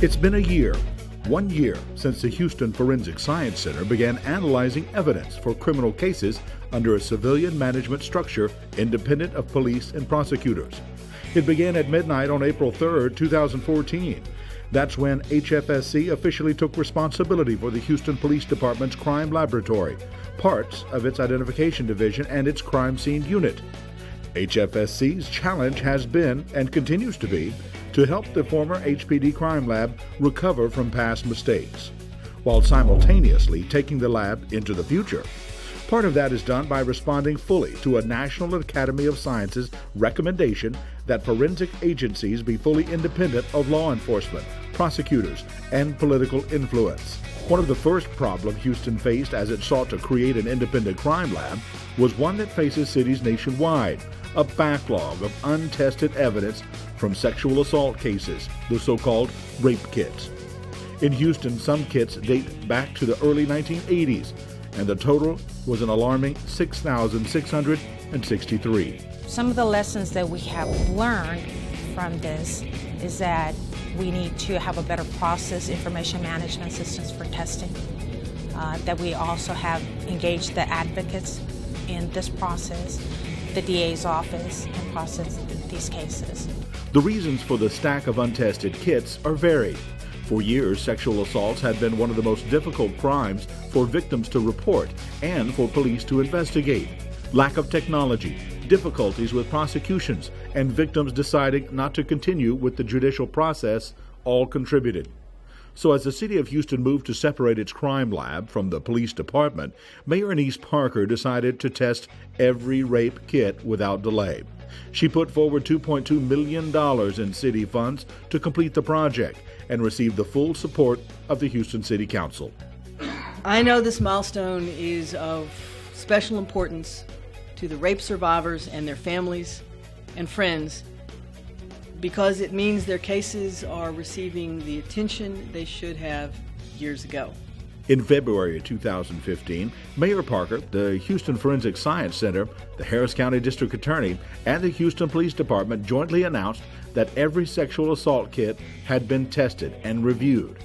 It's been a year, 1 year, since the Houston Forensic Science Center began analyzing evidence for criminal cases under a civilian management structure independent of police and prosecutors. It began at midnight on April 3, 2014. That's when HFSC officially took responsibility for the Houston Police Department's crime laboratory, parts of its identification division, and its crime scene unit. HFSC's challenge has been, and continues to be, to help the former HPD crime lab recover from past mistakes, while simultaneously taking the lab into the future. Part of that is done by responding fully to a National Academy of Sciences recommendation that forensic agencies be fully independent of law enforcement, prosecutors, and political influence. One of the first problems Houston faced as it sought to create an independent crime lab was one that faces cities nationwide: a backlog of untested evidence from sexual assault cases, the so-called rape kits. In Houston, some kits date back to the early 1980s, and the total was an alarming 6,663. Some of the lessons that we have learned from this is that we need to have a better process, information management systems for testing, that we also have engaged the advocates in this process, the DA's office, and process these cases. The reasons for the stack of untested kits are varied. For years, sexual assaults had been one of the most difficult crimes for victims to report and for police to investigate. Lack of technology, difficulties with prosecutions, and victims deciding not to continue with the judicial process all contributed. So as the city of Houston moved to separate its crime lab from the police department, Mayor Anise Parker decided to test every rape kit without delay. She put forward $2.2 million in city funds to complete the project and received the full support of the Houston City Council. I know this milestone is of special importance to the rape survivors and their families and friends because it means their cases are receiving the attention they should have years ago. In February of 2015, Mayor Parker, the Houston Forensic Science Center, the Harris County District Attorney, and the Houston Police Department jointly announced that every sexual assault kit had been tested and reviewed.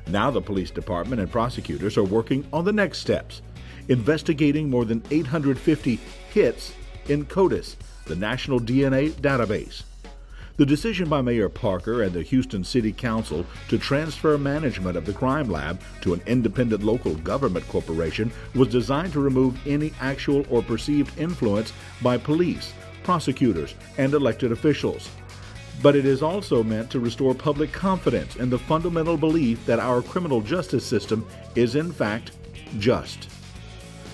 Now the police department and prosecutors are working on the next steps, investigating more than 850 hits in CODIS, the National DNA Database. The decision by Mayor Parker and the Houston City Council to transfer management of the crime lab to an independent local government corporation was designed to remove any actual or perceived influence by police, prosecutors, and elected officials. But it is also meant to restore public confidence in the fundamental belief that our criminal justice system is in fact just.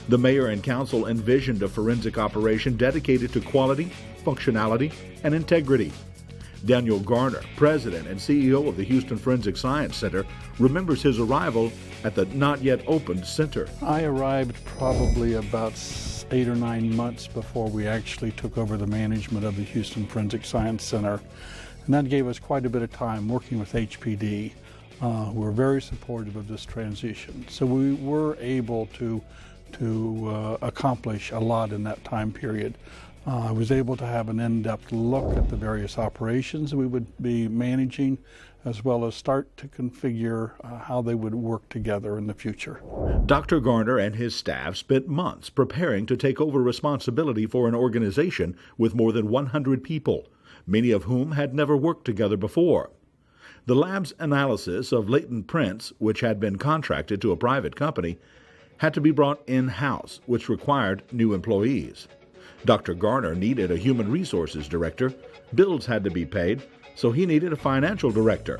The mayor and council envisioned a forensic operation dedicated to quality, functionality, and integrity. Daniel Garner, president and CEO of the Houston Forensic Science Center, remembers his arrival at the not-yet-opened center. I arrived probably about 8 or 9 months before we actually took over the management of the Houston Forensic Science Center, and that gave us quite a bit of time working with HPD, who were very supportive of this transition. So we were able to accomplish a lot in that time period. I was able to have an in-depth look at the various operations we would be managing, as well as start to configure how they would work together in the future. Dr. Garner and his staff spent months preparing to take over responsibility for an organization with more than 100 people, many of whom had never worked together before. The lab's analysis of latent prints, which had been contracted to a private company, had to be brought in-house, which required new employees. Dr. Garner needed a human resources director, bills had to be paid, so he needed a financial director.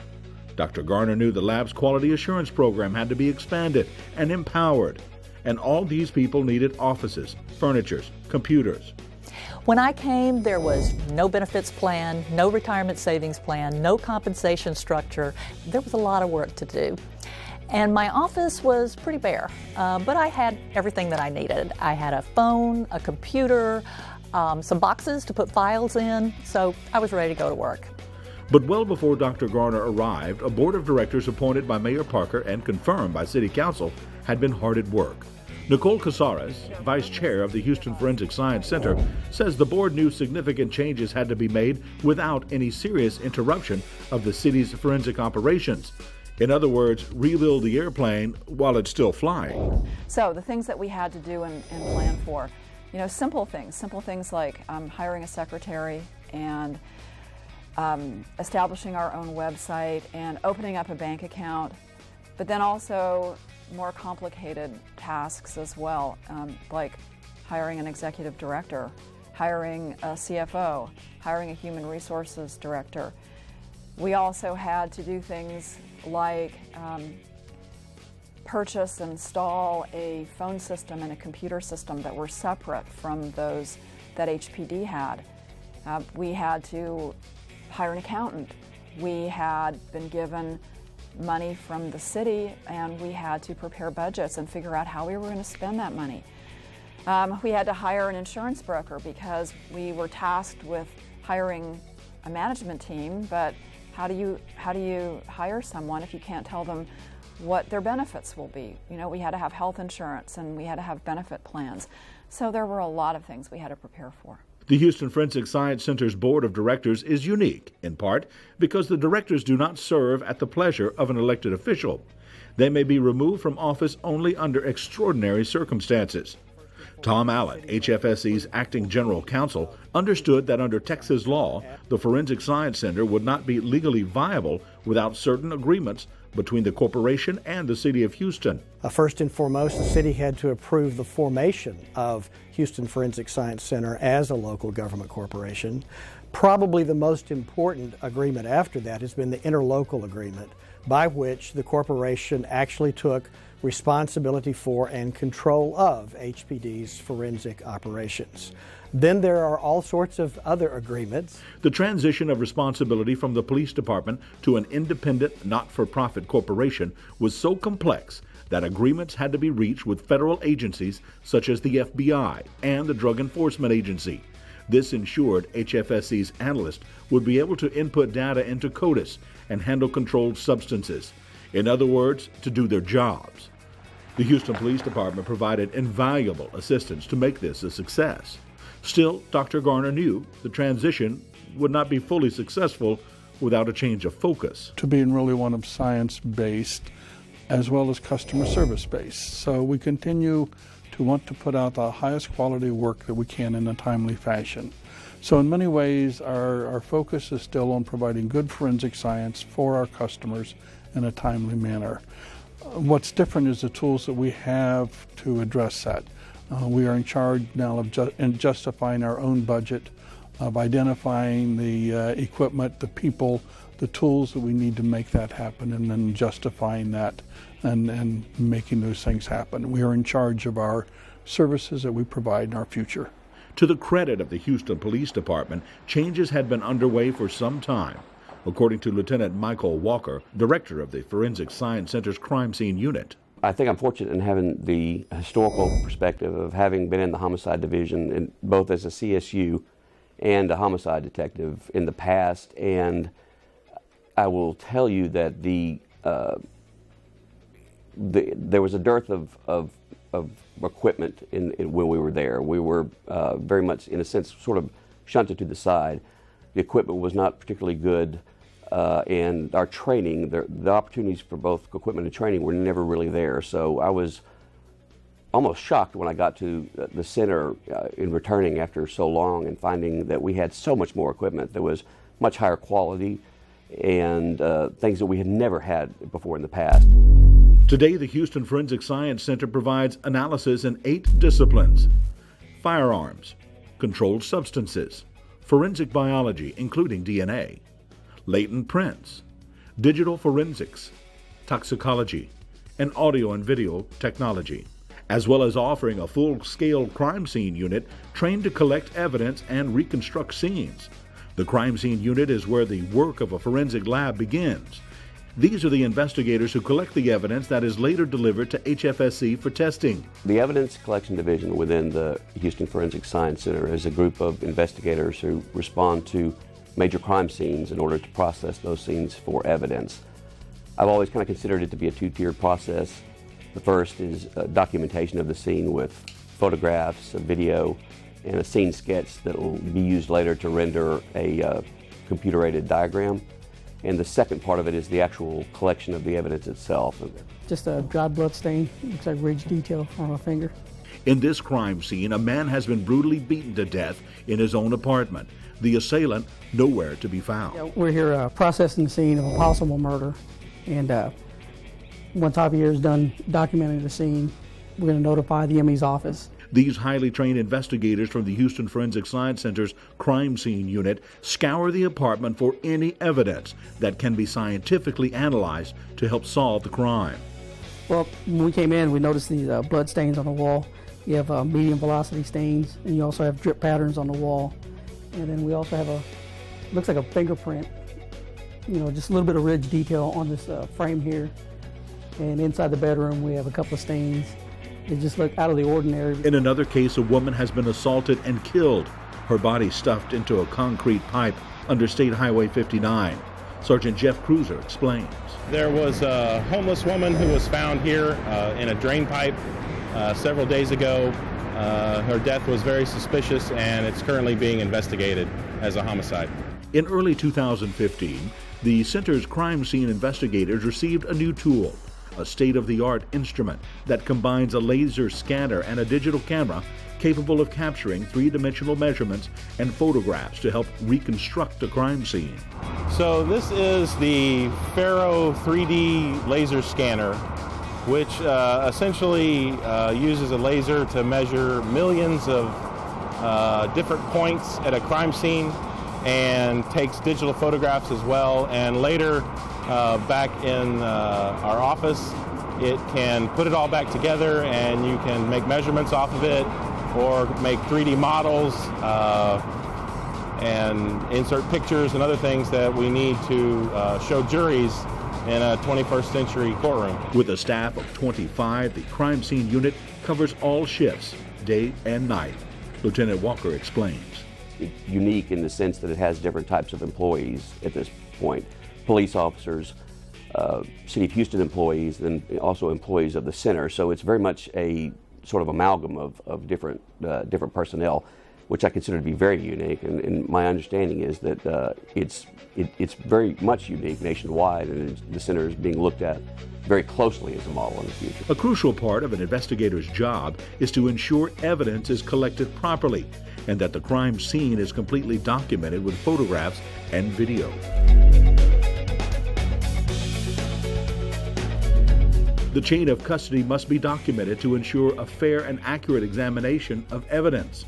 Dr. Garner knew the lab's quality assurance program had to be expanded and empowered, and all these people needed offices, furniture, computers. When I came, there was no benefits plan, no retirement savings plan, no compensation structure. There was a lot of work to do. And my office was pretty bare, but I had everything that I needed. I had a phone, a computer, some boxes to put files in, so I was ready to go to work. But well before Dr. Garner arrived, a board of directors appointed by Mayor Parker and confirmed by City Council had been hard at work. Nicole Casares, vice chair of the Houston Forensic Science Center, says the board knew significant changes had to be made without any serious interruption of the city's forensic operations. In other words, rebuild the airplane while it's still flying. So the things that we had to do and plan for, simple things like hiring a secretary and establishing our own website and opening up a bank account, but then also more complicated tasks as well, like hiring an executive director, hiring a CFO, hiring a human resources director. We also had to do things like purchase and install a phone system and a computer system that were separate from those that HPD had. We had to hire an accountant. We had been given money from the city, and we had to prepare budgets and figure out how we were going to spend that money. We had to hire an insurance broker because we were tasked with hiring a management team, but how do you hire someone if you can't tell them what their benefits will be? We had to have health insurance and we had to have benefit plans. So there were a lot of things we had to prepare for. The Houston Forensic Science Center's board of directors is unique, in part because the directors do not serve at the pleasure of an elected official. They may be removed from office only under extraordinary circumstances. Tom Allen, HFSC's acting general counsel, understood that under Texas law, the Forensic Science Center would not be legally viable without certain agreements between the corporation and the city of Houston. First and foremost, the city had to approve the formation of Houston Forensic Science Center as a local government corporation. Probably the most important agreement after that has been the interlocal agreement, by which the corporation actually took responsibility for and control of HPD's forensic operations. Then there are all sorts of other agreements. The transition of responsibility from the police department to an independent, not-for-profit corporation was so complex that agreements had to be reached with federal agencies such as the FBI and the Drug Enforcement Agency. This ensured HFSC's analysts would be able to input data into CODIS and handle controlled substances. In other words, to do their jobs. The Houston Police Department provided invaluable assistance to make this a success. Still, Dr. Garner knew the transition would not be fully successful without a change of focus. To being really one of science-based as well as customer service-based. So we continue to want to put out the highest quality work that we can in a timely fashion. So in many ways, our focus is still on providing good forensic science for our customers in a timely manner. What's different is the tools that we have to address that. We are in charge now of justifying our own budget, of identifying the equipment, the people, the tools that we need to make that happen, and then justifying that and making those things happen. We are in charge of our services that we provide in our future. To the credit of the Houston Police Department, changes had been underway for some time. According to Lieutenant Michael Walker, director of the Forensic Science Center's crime scene unit. I think I'm fortunate in having the historical perspective of having been in the homicide division, and both as a CSU and a homicide detective in the past. And I will tell you that there was a dearth of equipment when we were there. We were very much, in a sense, sort of shunted to the side. The equipment was not particularly good. And our training, the opportunities for both equipment and training were never really there. So I was almost shocked when I got to the center in returning after so long and finding that we had so much more equipment that was much higher quality and things that we had never had before in the past. Today, the Houston Forensic Science Center provides analysis in 8 disciplines: firearms, controlled substances, forensic biology, including DNA, latent prints, digital forensics, toxicology, and audio and video technology, as well as offering a full-scale crime scene unit trained to collect evidence and reconstruct scenes. The crime scene unit is where the work of a forensic lab begins. These are the investigators who collect the evidence that is later delivered to HFSC for testing. The Evidence Collection Division within the Houston Forensic Science Center is a group of investigators who respond to major crime scenes in order to process those scenes for evidence. I've always kind of considered it to be a 2-tiered process. The first is documentation of the scene with photographs, a video, and a scene sketch that will be used later to render a computer-aided diagram. And the second part of it is the actual collection of the evidence itself. Just a dried blood stain, looks like ridge detail on a finger. In this crime scene, a man has been brutally beaten to death in his own apartment. The assailant nowhere to be found. We're here processing the scene of a possible murder, and once Javier is done documenting the scene, we're going to notify the ME's office. These highly trained investigators from the Houston Forensic Science Center's crime scene unit scour the apartment for any evidence that can be scientifically analyzed to help solve the crime. Well, when we came in, we noticed these blood stains on the wall. You have medium velocity stains, and you also have drip patterns on the wall. And then we also have looks like a fingerprint, just a little bit of ridge detail on this frame here. And inside the bedroom, we have a couple of stains. They just look out of the ordinary. In another case, a woman has been assaulted and killed, her body stuffed into a concrete pipe under State Highway 59. Sergeant Jeff Cruiser explains. There was a homeless woman who was found here in a drain pipe several days ago. Her death was very suspicious, and it's currently being investigated as a homicide. In early 2015, the center's crime scene investigators received a new tool, a state-of-the-art instrument that combines a laser scanner and a digital camera capable of capturing three-dimensional measurements and photographs to help reconstruct a crime scene. So this is the Faro 3D laser scanner, which essentially uses a laser to measure millions of different points at a crime scene and takes digital photographs as well. And later, back in our office, it can put it all back together, and you can make measurements off of it or make 3D models and insert pictures and other things that we need to show juries in a 21st century courtroom. With a staff of 25, the crime scene unit covers all shifts, day and night. Lieutenant Walker explains. It's unique in the sense that it has different types of employees at this point. Police officers, City of Houston employees, and also employees of the center. So it's very much a sort of amalgam of different personnel, which I consider to be very unique. And my understanding is that it's very much unique nationwide, and the center is being looked at very closely as a model in the future. A crucial part of an investigator's job is to ensure evidence is collected properly and that the crime scene is completely documented with photographs and video. The chain of custody must be documented to ensure a fair and accurate examination of evidence.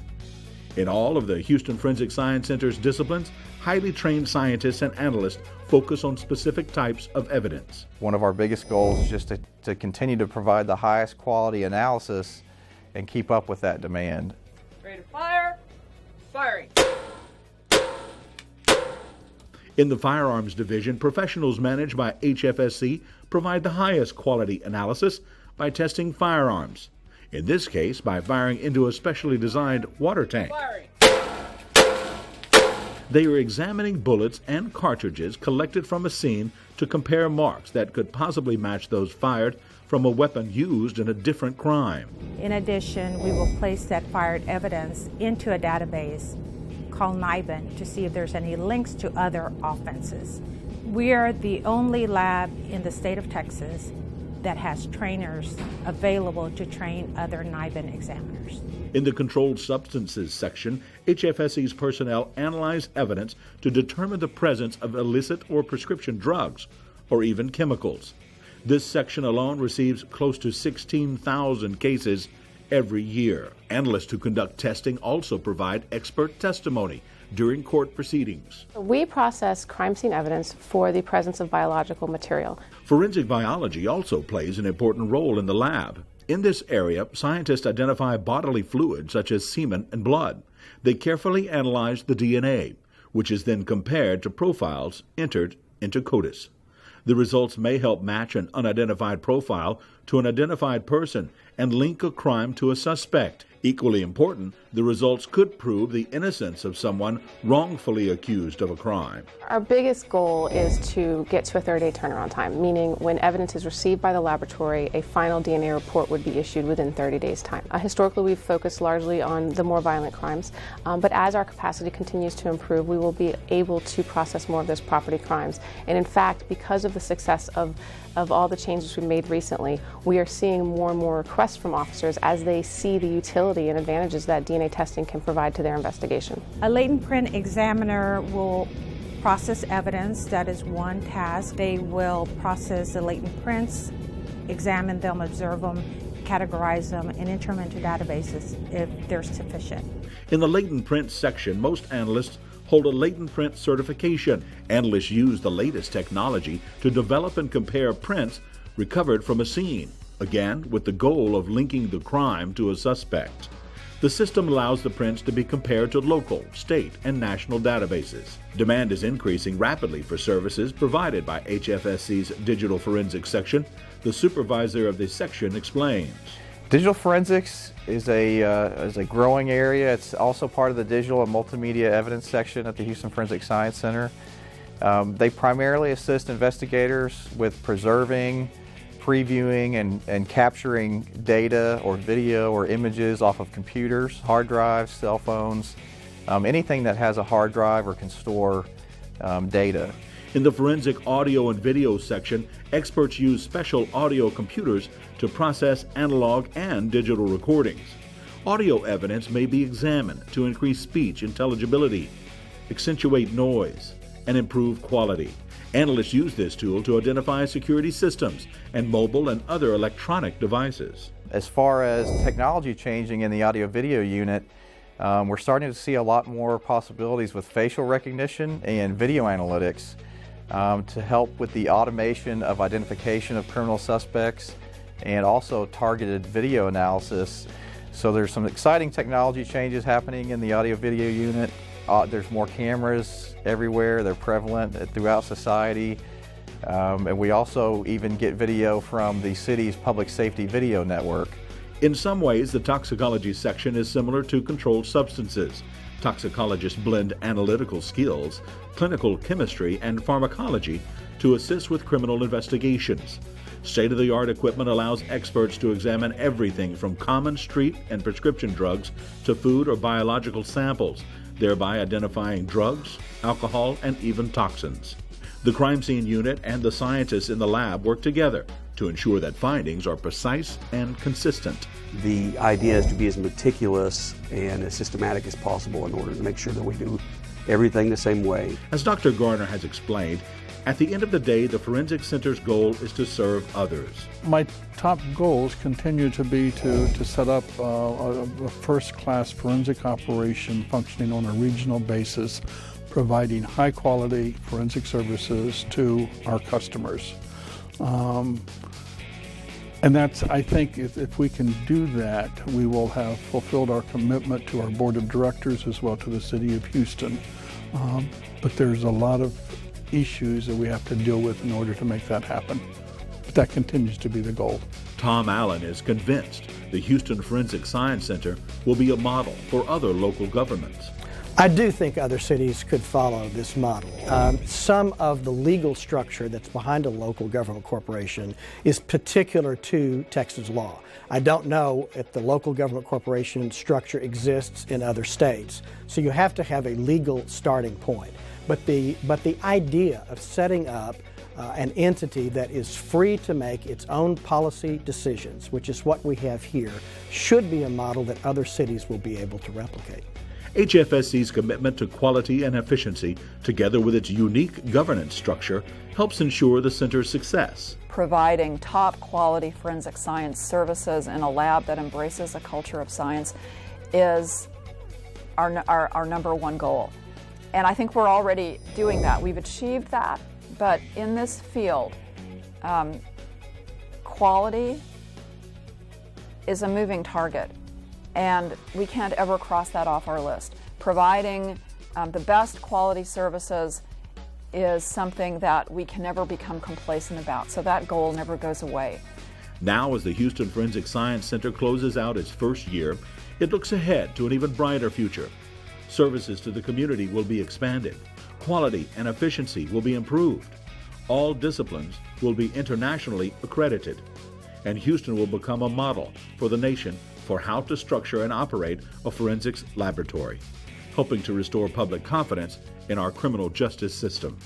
In all of the Houston Forensic Science Center's disciplines, highly trained scientists and analysts focus on specific types of evidence. One of our biggest goals is just to continue to provide the highest quality analysis and keep up with that demand. Ready to fire? Firing. In the Firearms Division, professionals managed by HFSC provide the highest quality analysis by testing firearms. In this case, by firing into a specially designed water tank. Firing. They are examining bullets and cartridges collected from a scene to compare marks that could possibly match those fired from a weapon used in a different crime. In addition, we will place that fired evidence into a database called NIBIN to see if there's any links to other offenses. We are the only lab in the state of Texas that has trainers available to train other NIBIN examiners. In the Controlled Substances section, HFSC's personnel analyze evidence to determine the presence of illicit or prescription drugs, or even chemicals. This section alone receives close to 16,000 cases every year. Analysts who conduct testing also provide expert testimony during court proceedings. We process crime scene evidence for the presence of biological material. Forensic biology also plays an important role in the lab. In this area, scientists identify bodily fluids such as semen and blood. They carefully analyze the DNA, which is then compared to profiles entered into CODIS. The results may help match an unidentified profile to an identified person and link a crime to a suspect. Equally important, the results could prove the innocence of someone wrongfully accused of a crime. Our biggest goal is to get to a 30-day turnaround time, meaning when evidence is received by the laboratory, a final DNA report would be issued within 30 days' time. Historically, we've focused largely on the more violent crimes, but as our capacity continues to improve, we will be able to process more of those property crimes. And in fact, because of the success of all the changes we've made recently, we are seeing more and more requests from officers as they see the utility and advantages that DNA testing can provide to their investigation. A latent print examiner will process evidence. That is one task. They will process the latent prints, examine them, observe them, categorize them, and enter them into databases if they're sufficient. In the latent print section, most analysts hold a latent print certification. Analysts use the latest technology to develop and compare prints recovered from a scene, again with the goal of linking the crime to a suspect. The system allows the prints to be compared to local, state, and national databases. Demand is increasing rapidly for services provided by HFSC's Digital Forensics section. The supervisor of this section explains. Digital forensics is a growing area. It's also part of the digital and multimedia evidence section at the Houston Forensic Science Center. They primarily assist investigators with preserving, previewing, and capturing data or video or images off of computers, hard drives, cell phones, anything that has a hard drive or can store data. In the forensic audio and video section, experts use special audio computers to process analog and digital recordings. Audio evidence may be examined to increase speech intelligibility, accentuate noise, and improve quality. Analysts use this tool to identify security systems and mobile and other electronic devices. As far as technology changing in the audio-video unit, we're starting to see a lot more possibilities with facial recognition and video analytics to help with the automation of identification of criminal suspects and also targeted video analysis. So there's some exciting technology changes happening in the audio-video unit. There's more cameras everywhere. They're prevalent throughout society. And we also even get video from the city's public safety video network. In some ways, the toxicology section is similar to controlled substances. Toxicologists blend analytical skills, clinical chemistry, and pharmacology to assist with criminal investigations. State-of-the-art equipment allows experts to examine everything from common street and prescription drugs to food or biological samples, thereby identifying drugs, alcohol, and even toxins. The crime scene unit and the scientists in the lab work together to ensure that findings are precise and consistent. The idea is to be as meticulous and as systematic as possible in order to make sure that we do everything the same way. As Dr. Garner has explained, at the end of the day, the Forensic Center's goal is to serve others. My top goals continue to be to set up a first-class forensic operation functioning on a regional basis, providing high-quality forensic services to our customers. And that's, I think, if we can do that, we will have fulfilled our commitment to our board of directors as well to the city of Houston. But there's a lot of issues that we have to deal with in order to make that happen. But that continues to be the goal. Tom Allen is convinced the Houston Forensic Science Center will be a model for other local governments. I do think other cities could follow this model. Some of the legal structure that's behind a local government corporation is particular to Texas law. I don't know if the local government corporation structure exists in other states. So you have to have a legal starting point. But the idea of setting up an entity that is free to make its own policy decisions, which is what we have here, should be a model that other cities will be able to replicate. HFSC's commitment to quality and efficiency, together with its unique governance structure, helps ensure the center's success. Providing top quality forensic science services in a lab that embraces a culture of science is our number one goal. And I think we're already doing that. We've achieved that, but in this field, quality is a moving target. And we can't ever cross that off our list. Providing the best quality services is something that we can never become complacent about, so that goal never goes away. Now, as the Houston Forensic Science Center closes out its first year, it looks ahead to an even brighter future. Services to the community will be expanded. Quality and efficiency will be improved. All disciplines will be internationally accredited. And Houston will become a model for the nation for how to structure and operate a forensics laboratory, helping to restore public confidence in our criminal justice system.